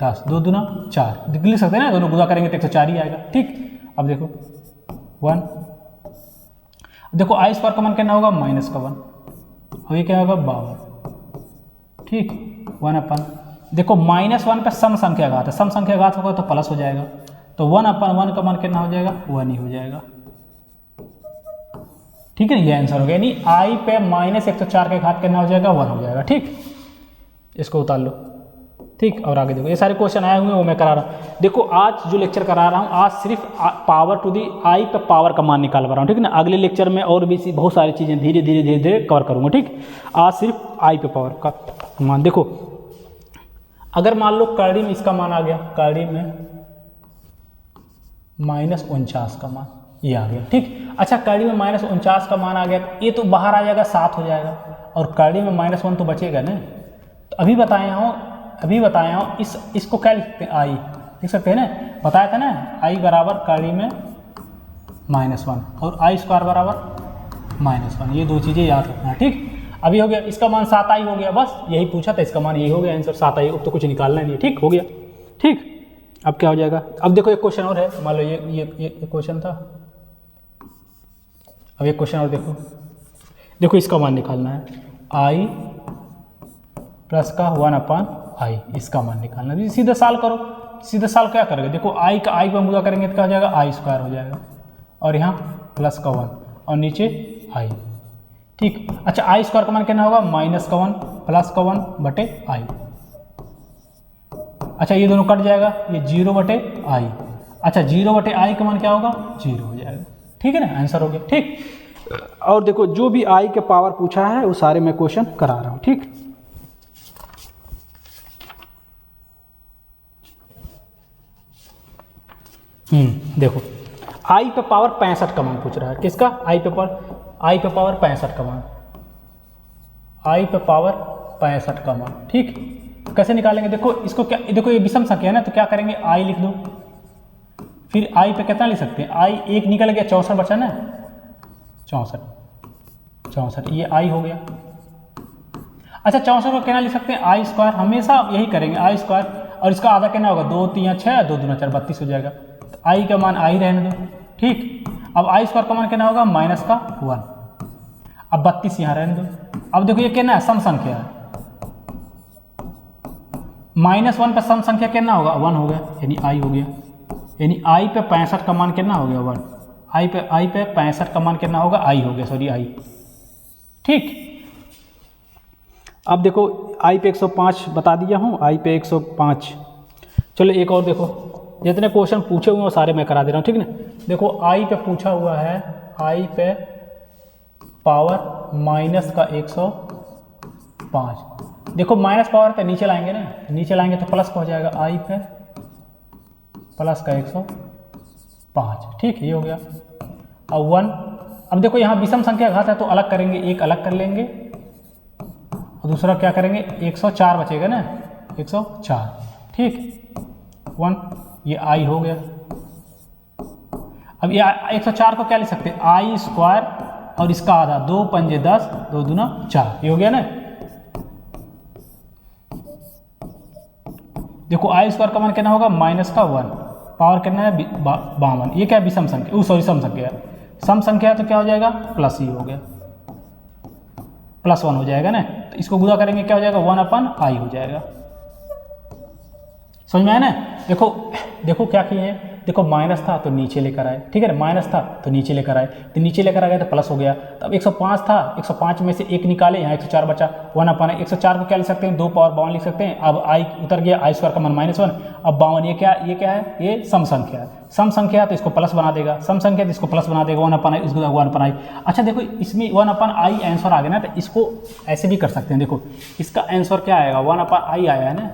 10, 2 दूना 4 लिख सकते हैं ना, दोनों गुणा करेंगे तो 104 ही आएगा, ठीक। अब देखो 1, देखो आई स्क्वायर का मान कितना होगा, -1 और ये क्या होगा 52, ठीक। 1 अपन, देखो -1 पे सम संख्या घात है, सम संख्या घात होगा तो प्लस हो जाएगा, तो 1 अपन 1 का मान कितना हो जाएगा, 1 ही हो जाएगा, ठीक है। ये आंसर हो गया, यानी आई पे -104 के घात कितना हो जाएगा, 1 हो जाएगा, ठीक। इसको उतार लो, ठीक। और आगे देखो ये सारे क्वेश्चन आए हुए हैं वो मैं करा रहा हूँ। देखो आज जो लेक्चर करा रहा हूँ, आज सिर्फ पावर टू दी आई पे पावर का मान निकाल रहा हूँ, ठीक है ना। अगले लेक्चर में और भी बहुत सारी चीज़ें धीरे धीरे कवर करूँगा, ठीक। आज सिर्फ आई पे पावर का मान। देखो अगर मान लो कड़ी में इसका मान आ गया, कड़ी में -49 का मान ये आ गया, ठीक। अच्छा कड़ी में -49 का मान आ गया, ये तो बाहर आ जाएगा 7 हो जाएगा, और कड़ी में -1 तो बचेगा ना। तो अभी बताया हूँ इसको क्या लिखते हैं, आई लिख सकते हैं ना, बताया था ना, आई बराबर कड़ी में -1 और आई स्क्वायर बराबर -1, ये दो चीज़ें याद रखना, ठीक। अभी हो गया, इसका मान 7 आई हो गया, बस यही पूछा था, इसका मान यही हो गया आंसर 7 आई। अब तो कुछ निकालना नहीं है, ठीक हो गया, ठीक। अब क्या हो जाएगा, अब देखो एक क्वेश्चन और है, मान लो ये क्वेश्चन था, अब एक क्वेश्चन और देखो इसका मान निकालना है, आई प्लस का 1/i, इसका मान निकालना है। सीधा साल करो, सीधा साल क्या करोगे, देखो आई का आई पर गुणा करेंगे तो क्या हो जाएगा, आई स्क्वायर हो जाएगा, और यहाँ प्लस का 1 और नीचे आई, ठीक। अच्छा आई स्क्वायर का मान कितना होगा, -1 प्लस का 1 बटे आई। अच्छा ये दोनों कट जाएगा, ये 0 बटे आई। अच्छा 0 बटे आई का मान क्या होगा, 0 हो जाएगा, ठीक है ना, आंसर हो गया, ठीक। और देखो जो भी आई के पावर पूछा है वो सारे मैं क्वेश्चन करा रहा हूँ, ठीक। देखो आई पे पावर 65 का मान पूछ रहा है, किसका, आई पे पावर 65 का मान, आई पे पावर 65 का मान, ठीक। कैसे निकालेंगे, देखो इसको क्या, देखो ये विषम संख्या है ना, तो क्या करेंगे, आई लिख दो, फिर आई पे कितना लिख सकते हैं, आई एक निकल गया, 64 बचा ना, 64 ये आई हो गया। अच्छा 64 को कितना लिख सकते हैं, आई स्क्वायर, हमेशा यही करेंगे, आई स्क्वायर, और इसका आधा कितना होगा, 2 3 6, 2 दूना 4, 32 हो जाएगा। तो आई का मान आई रहने दो, ठीक। अब आई स्क्वायर का मान कितना होगा, -1, अब 32 यहाँ रहने दो। अब देखो ये कितना है, सम संख्या है, -1 पर सम संख्या कितना होगा, 1 हो गया, यानी आई हो गया, यानी आई पे 65 का मान कितना हो गया, 1। आई पे 65 का मान कितना होगा, आई हो गया, सॉरी आई। ठीक, अब देखो आई पे 105 बता दिया हूँ, आई पे 105। चलो एक और देखो, जितने क्वेश्चन पूछे हुए हैं वो सारे मैं करा दे रहा हूँ, ठीक ना। देखो आई पे पूछा हुआ है, आई पे पावर माइनस का 105। देखो माइनस पावर पे नीचे लाएंगे ना, नीचे लाएंगे तो प्लस का हो जाएगा, आई पे प्लस का 105। ठीक, ये हो गया। अब 1, अब देखो यहाँ विषम संख्या घात है तो अलग करेंगे, एक अलग कर लेंगे और दूसरा क्या करेंगे, 104 बचेगा ना, 104। ठीक, 1, ये आई हो गया। अब ये 104 को क्या लिख सकते हैं, आई स्क्वायर और इसका आधा, 2 पंजे 10, 2 दूना 4, ये हो गया ना। देखो आई स्क्वायर का मान कितना होगा, माइनस का 1, पावर कितना है 52। ये क्या है, विषम संख्या, सॉरी सम संख्या है। सम संख्या है तो क्या हो जाएगा, प्लस ही हो गया, +1 हो जाएगा ना। तो इसको गुणा करेंगे क्या हो जाएगा, 1/i हो जाएगा। समझ में आया ना। देखो देखो क्या किए हैं, देखो माइनस था तो नीचे लेकर आए, ठीक है ना, माइनस था तो नीचे लेकर आए, तो नीचे लेकर आ गए तो प्लस हो गया। तो अब 105 था, 105 में से एक निकाले, यहाँ 104 बचा, 1/, 104 को क्या लिख सकते हैं, 2 पावर 52 लिख सकते हैं। अब आई उतर गया, आई स्क्वायर का मान -1। अब 52 ये क्या है, ये सम संख्या है। सम संख्या है तो इसको प्लस बना देगा, सम संख्या तो इसको प्लस बना देगा, 1/i, इसको 1/i। अच्छा देखो इसमें 1/i आंसर आ गया ना, तो इसको ऐसे भी कर सकते हैं। देखो इसका आंसर क्या आएगा, 1/i आया है ना,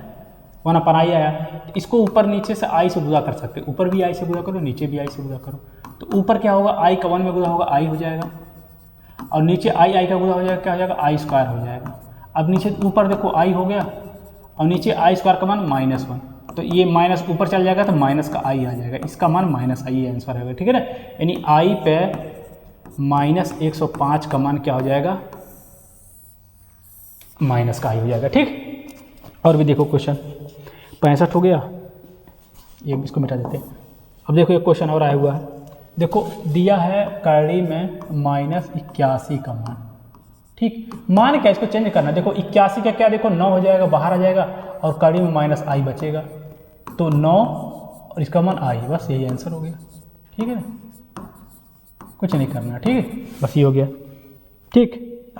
1/i आया, तो इसको ऊपर नीचे से आई से गुणा कर सकते हैं, ऊपर भी आई से गुणा करो, नीचे भी आई से गुणा करो। तो ऊपर क्या होगा, आई का 1 में गुणा होगा, आई हो जाएगा, और नीचे आई का गुणा हो जाएगा, क्या हो जाएगा, आई स्क्वायर हो जाएगा। अब नीचे ऊपर देखो आई हो गया, और नीचे आई स्क्वायर का मान -1, तो ये माइनस ऊपर चल जाएगा तो माइनस का आई आ जाएगा, इसका मान -i आंसर आएगा, ठीक है ना। यानी आई पे -105 का मान क्या हो जाएगा, माइनस का आई हो जाएगा। ठीक, और भी देखो क्वेश्चन 65 हो गया, ये इसको मिटा देते हैं। अब देखो एक क्वेश्चन और आया हुआ है, देखो दिया है कड़ी में -81 का मान। ठीक, मान क्या, इसको चेंज करना। देखो 81 का क्या, देखो 9 हो जाएगा, बाहर आ जाएगा, और कड़ी में -i बचेगा, तो 9 और इसका मान i, बस यही आंसर हो गया। ठीक है ना, कुछ नहीं करना, ठीक है, बस ये हो गया। ठीक,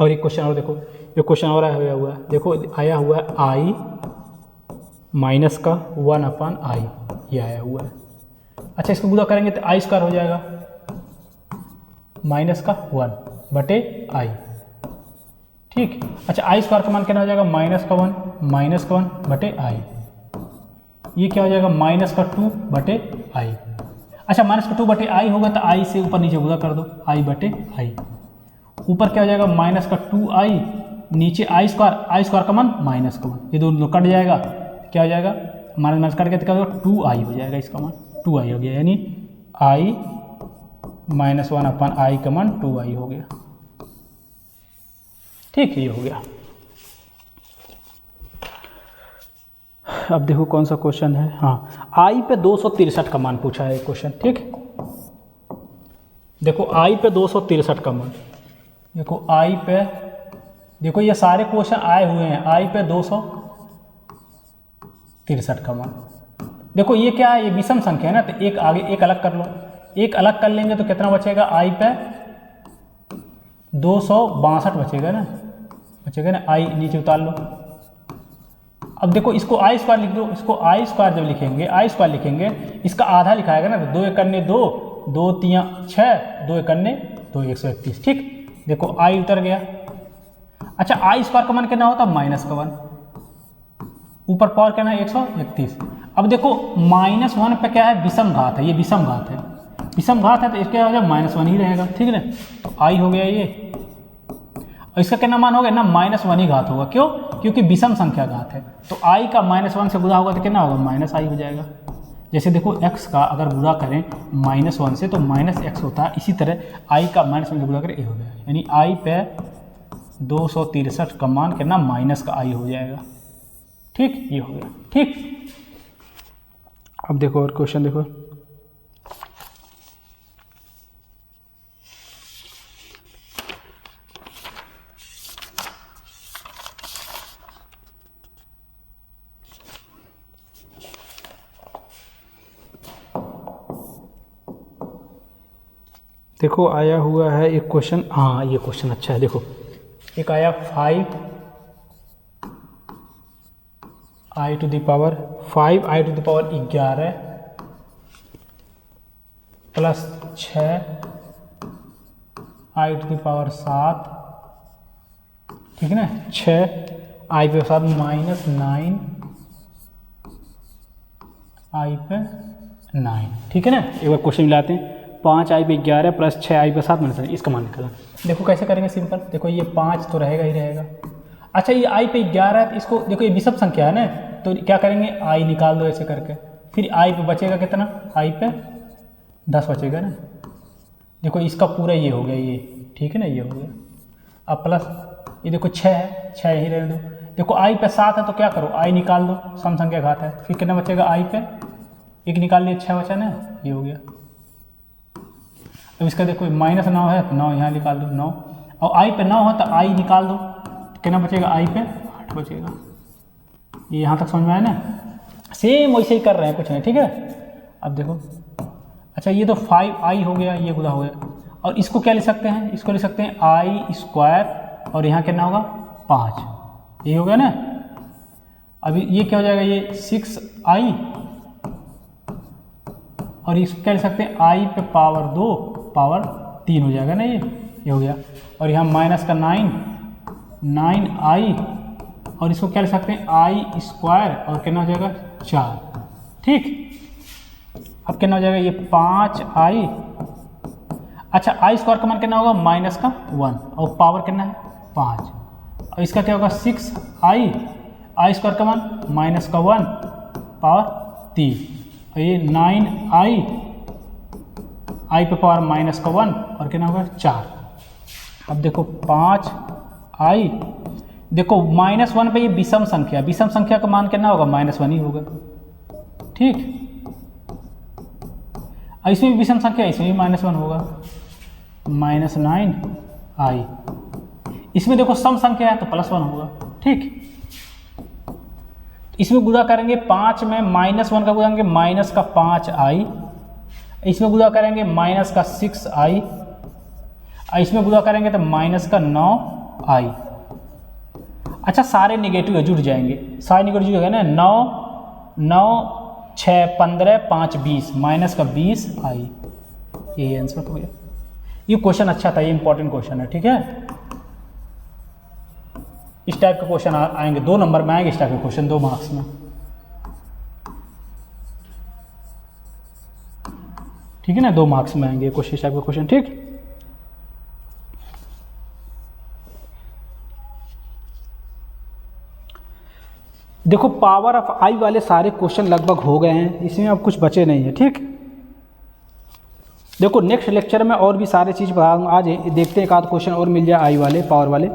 और एक क्वेश्चन और देखो, एक क्वेश्चन और आया हुआ है, देखो आया हुआ है i माइनस का 1/i, ये आया हुआ है। अच्छा इसको गुणा करेंगे तो आई स्क्वायर हो जाएगा, -1/i। ठीक, अच्छा आई स्क्वायर का मान कितना हो जाएगा, -1/i। ये क्या हो जाएगा, -2/i। अच्छा -2/i होगा तो i से ऊपर नीचे गुणा कर दो, i/i। ऊपर क्या हो जाएगा, -2i, नीचे आई स्क्वायर का मान -1, ये दोनों कट जाएगा, क्या हो जाएगा, माइनस करके तो क्या होगा, 2i हो जाएगा, इसका मान 2i हो गया, यानी i -1/i का मान 2i हो गया। ठीक, ये हो गया। अब देखो कौन सा क्वेश्चन है, हाँ i पे 263 का मान पूछा है क्वेश्चन। ठीक, देखो i पे 263 का मान, देखो i पे, देखो ये सारे क्वेश्चन आए हुए हैं, i पे 263 का मान। देखो ये क्या है, ये विषम संख्या है ना, तो एक आगे एक अलग कर लो, एक अलग कर लेंगे तो कितना बचेगा, i पे 262 बचेगा ना, i नीचे उतार लो। अब देखो इसको आई स्क्वायर लिख दो, इसको आई स्क्वायर जब लिखेंगे, आई स्क्वायर लिखेंगे, इसका आधा लिखाएगा ना, तो 2 × 2, 2 × 3 = 6, 2 × 2 131। ठीक, देखो आई उतर गया। अच्छा आई स्क्वायर का मान कितना होता है, -1, ऊपर पावर कितना है 131। अब देखो -1 पे क्या है, विषम घात है, ये विषम घात है, विषम घात है तो इसका क्या हो जाएगा, -1 ही रहेगा। ठीक है ना, तो आई हो गया ये, और इसका कितना मान हो गया ना, -1 ही घात होगा, क्यों, क्योंकि विषम संख्या घात है, तो i का -1 से गुणा होगा तो कितना होगा, -i हो जाएगा। जैसे देखो x का अगर गुणा करें -1 से तो -x होता है, इसी तरह i का -1 से गुणा करें, ये हो गया, यानी i पे 263 का मान कितना, -i हो जाएगा। ठीक, ये हो गया। ठीक, अब देखो और क्वेश्चन देखो, देखो आया हुआ है एक क्वेश्चन, हाँ ये क्वेश्चन अच्छा है। देखो एक आया 5 i to the power 11 plus 6 i to the power 7, ठीक है ना, 6 आई पे 7 माइनस 9 आई पे 9, ठीक है ना। एक बार क्वेश्चन मिलाते हैं, 5 आई पे 11 प्लस 6 आई पे 7 माइनस 9, इसका मान निकालना। देखो कैसे करेंगे, सिंपल। देखो ये 5 तो रहेगा ही रहेगा। अच्छा ये आई पे 11 है तो इसको देखो, ये विषम संख्या है ना, तो क्या करेंगे, आई निकाल दो ऐसे करके, फिर आई पे बचेगा कितना, आई पे 10 बचेगा ना। देखो इसका पूरा ये हो गया ये, ठीक है ना, ये हो गया। अब प्लस ये देखो 6 है, 6 यही रहने दो। देखो आई पे 7 है तो क्या करो, आई निकाल दो, सम संख्या घात है, फिर कितना बचेगा, आई पे 1 निकाल लिए, 6 बचा ना, ये हो गया। अब इसका देखो माइनस 9 है तो 9 यहाँ निकाल दो, 9, और आई पे 9 है तो आई निकाल दो, तो कितना बचेगा, आई पे 8 बचेगा। ये यहाँ तक समझ में आया ना। सेम वैसे ही कर रहे हैं, कुछ नहीं, ठीक है। अब देखो अच्छा ये तो 5 आई हो गया, ये गुना हो गया, और इसको क्या लिख सकते हैं, इसको लिख सकते हैं आई स्क्वायर, और यहाँ कितना होगा 5, ये हो गया ना। अभी ये क्या हो जाएगा, ये 6 आई, और इसको क्या लिख सकते हैं, आई पे पावर 2 पावर 3 हो जाएगा ना, ये हो गया। और यहाँ माइनस का 9 आई, और इसको क्या लिख सकते हैं, आई स्क्वायर, और कितना हो जाएगा 4, ठीक। अब कितना हो जाएगा, ये 5 आई, अच्छा आई स्क्वायर का मान कितना होगा, माइनस का 1, और पावर कितना है 5, और इसका क्या होगा 6 आई स्क्वायर का मान माइनस का 1 पावर 3, और ये 9 आई पे पावर माइनस का 1, और कितना होगा 4। अब देखो 5 आई, देखो -1 पे ये विषम संख्या, विषम संख्या का मान कितना होगा, -1 ही होगा, ठीक। इसमें भी विषम संख्या, इसमें भी -1 होगा, -9 आई। इसमें देखो सम संख्या है तो +1 होगा, ठीक। इसमें गुणा करेंगे 5 में -1 का गुणा करेंगे माइनस का 5 आई, इसमें गुणा करेंगे माइनस का 6 आई, इसमें गुणा करेंगे तो माइनस का 9 आई। अच्छा सारे निगेटिव जुड़ जाएंगे, सारे निगेटिव जुड़ गए ना, 9 6 15 5 20 माइनस का 20 आई, यही आंसर हो गया। ये क्वेश्चन अच्छा था, ये इंपॉर्टेंट क्वेश्चन है, ठीक है। इस टाइप के क्वेश्चन आएंगे, 2 नंबर में आएंगे इस टाइप के क्वेश्चन, 2 मार्क्स में, ठीक है ना, 2 मार्क्स में आएंगे क्वेश्चन, इस टाइप के क्वेश्चन, ठीक। देखो पावर ऑफ आई वाले सारे क्वेश्चन लगभग हो गए हैं, इसमें अब कुछ बचे नहीं है, ठीक। देखो नेक्स्ट लेक्चर में और भी सारे चीज़ आज देखते हैं, एक आध क्वेश्चन और मिल जाए आई वाले, पावर वाले,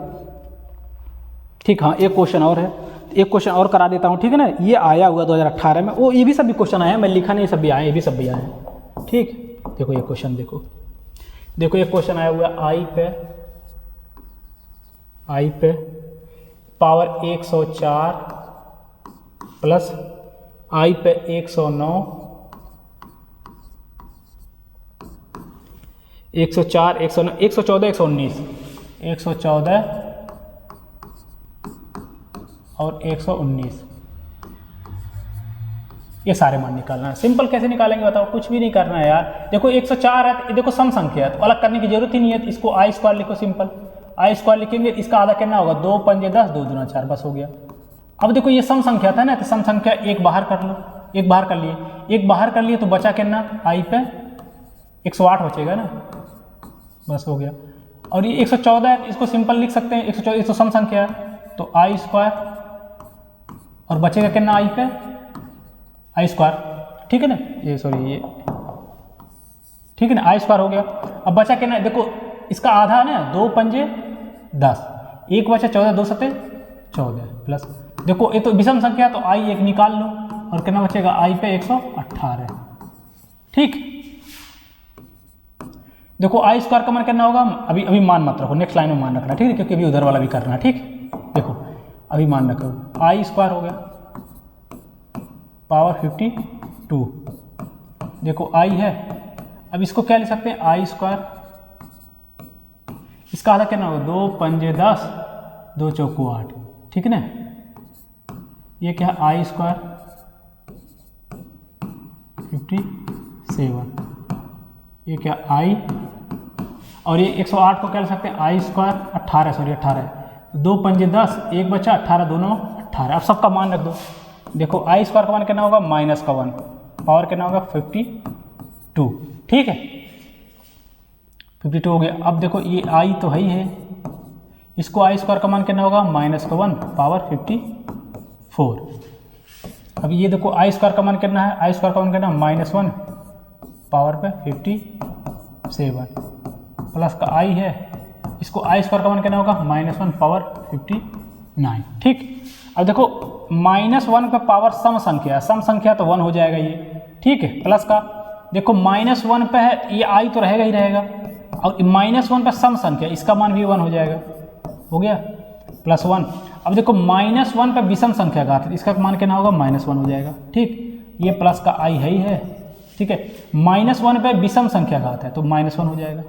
ठीक। हाँ एक क्वेश्चन और है, एक क्वेश्चन और करा देता हूँ, ठीक है ना। ये आया हुआ 2018 में, वो ये भी सभी क्वेश्चन आए हैं, मैं लिखा नहीं, सब भी आए, ये भी सब भी आए हैं, ठीक। देखो ये क्वेश्चन, देखो ये क्वेश्चन आया हुआ आई पे पावर 104 प्लस आई पे 109 104 109 114 119 114 और 119, ये सारे मान निकालना है। सिंपल कैसे निकालेंगे बताओ, कुछ भी नहीं करना है यार। देखो 104 है तो देखो सम संख्या है तो अलग करने की जरूरत ही नहीं है, तो इसको आई स्क्वायर लिखो, सिंपल आई स्क्वायर लिखेंगे, इसका आधा कितना होगा, 2 पंजे 10 2 दूना 4, बस हो गया। अब देखो ये सम संख्या था ना, तो सम संख्या एक बाहर कर लो, एक बाहर कर लिए, एक बाहर कर लिए तो बचा कितना, आई पे 108 बचेगा ना, बस हो गया। और ये 114 है तो इसको सिंपल लिख सकते हैं, 114 तो सम संख्या है तो आई स्क्वायर, और बचेगा कितना आई पे आई स्क्वायर, ठीक है ना, ये सॉरी ये, ठीक है ना, आई स्क्वायर हो गया। अब बचा कितना, देखो इसका आधा है ना, 2 पंजे 10, एक बचा 14 2 सते 14 प्लस, देखो ये तो विषम संख्या तो आई एक निकाल लो, और कितना बचेगा आई पे 118, ठीक। देखो आई स्क्वायर का मान कितना होगा, अभी मान मत रखो, नेक्स्ट लाइन में मान रखना, ठीक है, क्योंकि अभी उधर वाला भी करना है, ठीक। देखो अभी मान रखो, आई स्क्वायर हो गया पावर 52, देखो आई है, अब इसको क्या लिख सकते हैं, आई स्क्वायर इसका आधा कितना होगा, 2 पंजे 10, 2 चौको 8, ठीक है ना। ये क्या है, आई स्क्वायर 57, ये क्या आई, और ये 108 को क्या लिख सकते हैं, आई स्क्वायर 18, 2 पंजे 10, 1 बचा 18, दोनों 18। अब सबका मान रख दो। देखो आई स्क्वायर का मान कितना होगा, -1, पावर कितना होगा 52, ठीक है 52 हो गया। अब देखो ये आई तो है ही है, इसको आई स्क्वायर का मान कितना होगा, -1, पावर 54। अब ये देखो आई स्क्वायर का मान कितना है, आई स्क्वायर का मान कितना है, -1 पावर पे 57 प्लस का आई है, इसको आई स्क्वायर का मान कितना होगा, -1 पावर 59, ठीक। अब देखो -1 पे पावर सम संख्या तो 1 हो जाएगा ये, ठीक है। प्लस का देखो -1 पे है, ये आई तो रहेगा ही रहेगा, और -1 पे सम संख्या, इसका मान भी 1 हो जाएगा, हो गया +1। अब देखो -1 पे विषम संख्या घात है, इसका मान कितना होगा, -1 हो जाएगा, ठीक। ये प्लस का आई है ही है, ठीक है। -1 पे विषम संख्या घात है तो -1 हो जाएगा।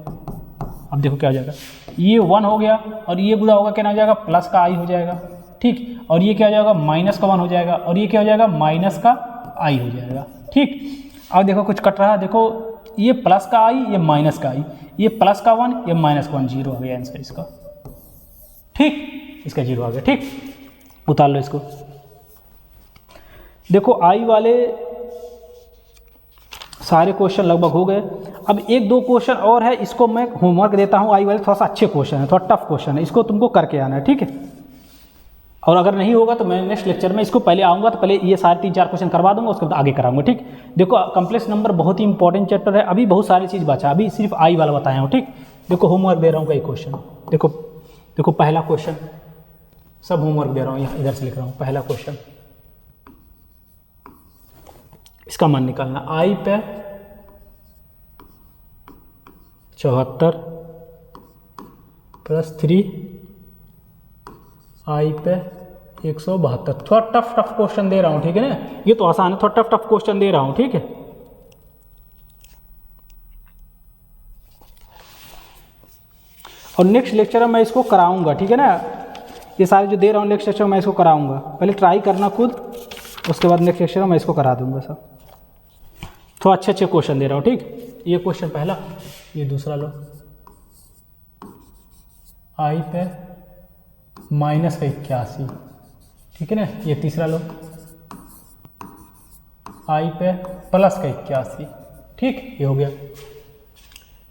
अब देखो क्या हो जाएगा, ये 1 हो गया, और ये गुना होगा क्या हो जाएगा, प्लस का आई हो जाएगा, ठीक। और ये क्या हो जाएगा, -1 हो जाएगा, और ये क्या हो जाएगा, माइनस का आई हो जाएगा, ठीक। अब देखो कुछ कट रहा है, देखो ये प्लस का आई, ये माइनस का आई, ये प्लस का 1, ये -1, 0 आ गया आंसर इसका, ठीक। इसका 0 आ गया, ठीक। उतार लो इसको। देखो आई वाले सारे क्वेश्चन लगभग हो गए। अब 1-2 क्वेश्चन और है, इसको मैं होमवर्क देता हूँ। आई वाले थोड़ा सा अच्छे क्वेश्चन है, थोड़ा टफ क्वेश्चन है, इसको तुमको करके आना है, ठीक है। और अगर नहीं होगा तो मैं नेक्स्ट लेक्चर में इसको पहले आऊँगा तो पहले ये सारे 3-4 क्वेश्चन करवा दूंगा, उसके बाद आगे कराऊंगा, ठीक। देखो कॉम्प्लेक्स नंबर बहुत ही इंपॉर्टेंट चैप्टर है, अभी बहुत सारी चीज़ बचा, अभी सिर्फ आई वाला बताया हूँ, ठीक। देखो होमवर्क दे रहा हूँ कई क्वेश्चन, देखो पहला क्वेश्चन, सब होमवर्क दे रहा हूँ, यहाँ इधर से लिख रहा हूँ। पहला क्वेश्चन, इसका मान निकालना, आई पे 74 + 3 आई पे 172। थोड़ा टफ क्वेश्चन दे रहा हूँ, ठीक है ना। ये तो आसान है, थोड़ा टफ क्वेश्चन दे रहा हूँ, ठीक है। और नेक्स्ट लेक्चर में मैं इसको कराऊंगा, ठीक है ना। ये सारे जो दे रहा हूँ नेक्स्ट लेक्चर में मैं इसको कराऊंगा, पहले ट्राई करना खुद, उसके बाद नेक्स्ट लेक्चर में मैं इसको करा दूंगा सब। थोड़ा अच्छे क्वेश्चन दे रहा हूँ, ठीक। ये क्वेश्चन पहला, ये दूसरा लो, आई पे -81, ठीक है ना। ये तीसरा लो, आई पे +81, ठीक, ये हो गया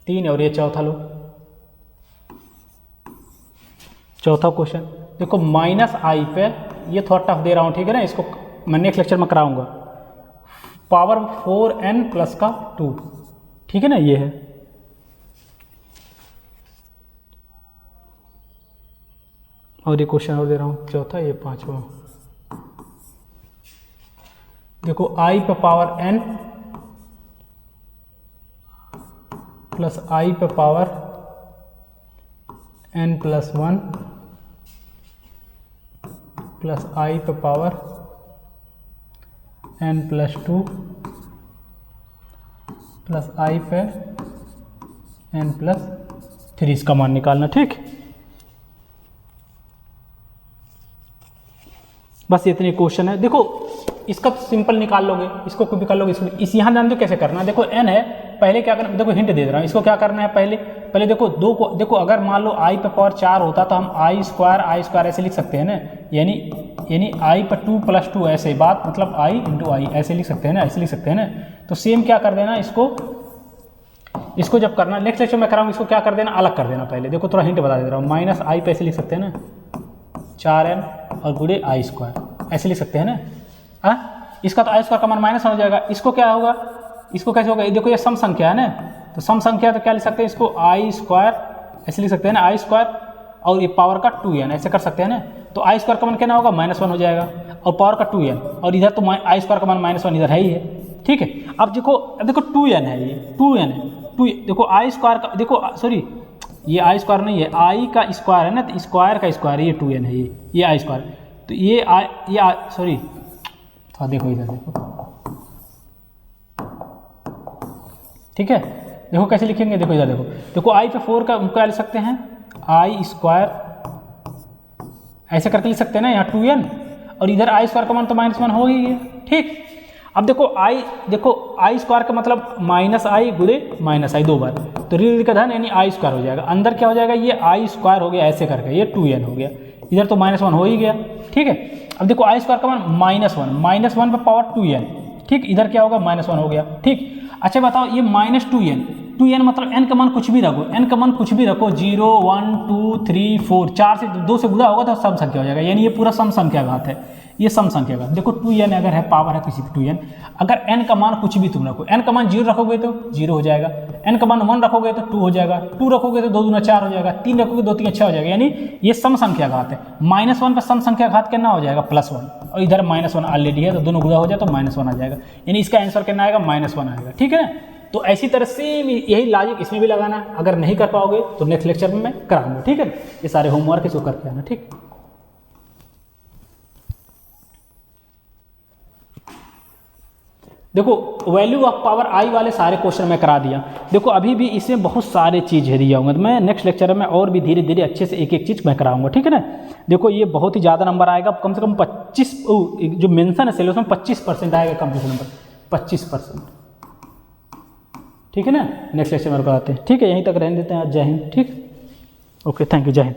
3। और ये चौथा लो, चौथा क्वेश्चन देखो, -आई पे, ये थोड़ा टफ दे रहा हूँ, ठीक है ना। इसको मैं नेक्स्ट लेक्चर में कराऊंगा, पावर 4n प्लस का 2, ठीक है ना, ये है। और ये क्वेश्चन और दे रहा हूँ चौथा, ये पांचवा, देखो आई पे पावर n प्लस आई पे पावर n+1 प्लस आई पे पावर n+2 प्लस आई पे n+3, इसका मान निकालना, ठीक। बस इतने क्वेश्चन है। देखो इसका तो सिंपल निकाल लोगे, इसको भी कर लोगे, इस यहाँ जान दो कैसे करना है। देखो n है, पहले क्या करना, देखो हिंट दे रहा हूँ, इसको क्या करना है, पहले देखो दो को, देखो अगर मान लो आई पे पावर 4 होता तो हम आई स्क्वायर ऐसे लिख सकते हैं ना, यानी आई पे 2 + 2 ऐसे बात, मतलब आई × आई ऐसे लिख सकते हैं ना, ऐसे लिख सकते हैं ना। तो सेम क्या कर देना, इसको जब करना नेक्स्ट लेक्चर में कराऊंगा, इसको क्या कर देना, अलग कर देना। पहले देखो थोड़ा हिंट बता दे रहा हूँ, -आई पे ऐसे लिख सकते हैं ना, 4n और गुणे आई स्क्वायर ऐसे लिख सकते हैं ना। इसका तो आई स्क्वायर का मान -1 हो जाएगा, इसको क्या होगा, इसको कैसे होगा, ये देखो ये सम संख्या है ना, तो सम संख्या तो क्या लिख सकते हैं, इसको आई स्क्वायर ऐसे लिख सकते हैं ना, आई स्क्वायर और ये पावर का 2n ऐसे कर सकते हैं ना। तो आई स्क्वायर का मान क्या होगा, -1 हो जाएगा, और पावर का 2n, और इधर तो आई स्क्वायर का मान -1 इधर है ही है, ठीक है। अब देखो 2n है, ये 2n है, देखो आई स्क्वायर का, देखो सॉरी ये आई स्क्वायर नहीं है, आई का स्क्वायर है ना, तो स्क्वायर का स्क्वायर ये 2n है, ये आई स्क्वायर, तो ये सॉरी थोड़ा देखो इधर देखो, ठीक है। देखो कैसे लिखेंगे, देखो इधर देखो आई पे 4 का क्या लिख सकते हैं, आई स्क्वायर, ऐसे करके लिख सकते हैं ना, यहाँ 2n, और इधर आई स्क्वायर का मान तो -1 हो ही गया। ठीक, अब देखो आई स्क्वायर का मतलब माइनस आई गुणे माइनस आई 2 बार, तो ऋण का धन यानी आई स्क्वायर हो जाएगा। अंदर क्या हो जाएगा, ये आई स्क्वायर हो गया ऐसे करके, ये 2n हो गया, इधर तो -1 हो ही गया। ठीक है, अब देखो आई स्क्वायर का मान -1 पर पावर 2n। ठीक, इधर क्या होगा, -1 हो गया। ठीक, अच्छा बताओ ये -2n मतलब n का मान कुछ भी रखो, n का मान कुछ भी रखो, 0 1 2 3 4, 4 से 2 से गुणा होगा तो सम संख्या हो जाएगा, यानी ये पूरा सम संख्या घात है, ये सम संख्या घात। देखो 2n अगर है, पावर है किसी भी 2n, अगर n का मान कुछ भी तुम रखो, n का मान 0 रखोगे तो 0 हो जाएगा, n का मान 1 रखोगे तो 2 हो जाएगा, 2 रखोगे तो 2 दूना 4 हो जाएगा, 3 रखोगे 2 3 6 हो जाएगा, यानी ये सम संख्या घात है। -1 पर सम संख्या घात कितना हो जाएगा, +1, और इधर -1 ऑलरेडी है तो दोनों गुणा हो जाए तो -1 आ जाएगा, यानी इसका आंसर कितना आएगा, -1 आएगा। ठीक है ना, तो ऐसी तरह से यही लॉजिक इसमें भी लगाना है। अगर नहीं कर पाओगे तो नेक्स्ट लेक्चर में मैं कराऊंगा। ठीक है, ये सारे होमवर्क इसको करके आना। ठीक, देखो वैल्यू ऑफ पावर आई वाले सारे क्वेश्चन मैं करा दिया। देखो अभी भी इसमें बहुत सारे चीज़ है दिया होंगे, तो मैं नेक्स्ट लेक्चर में और भी धीरे धीरे अच्छे से एक एक चीज़ मैं कराऊंगा। ठीक है ना, देखो ये बहुत ही ज़्यादा नंबर आएगा, कम से कम 25 जो मेंशन है सिलेबस में 25% आएगा कंप्लीट नंबर, 25%। ठीक है ना, नेक्स्ट लेक्चर में कराते हैं। ठीक है, यहीं तक रहने देते हैं आज। जय हिंद। ठीक, ओके, थैंक यू, जय हिंद।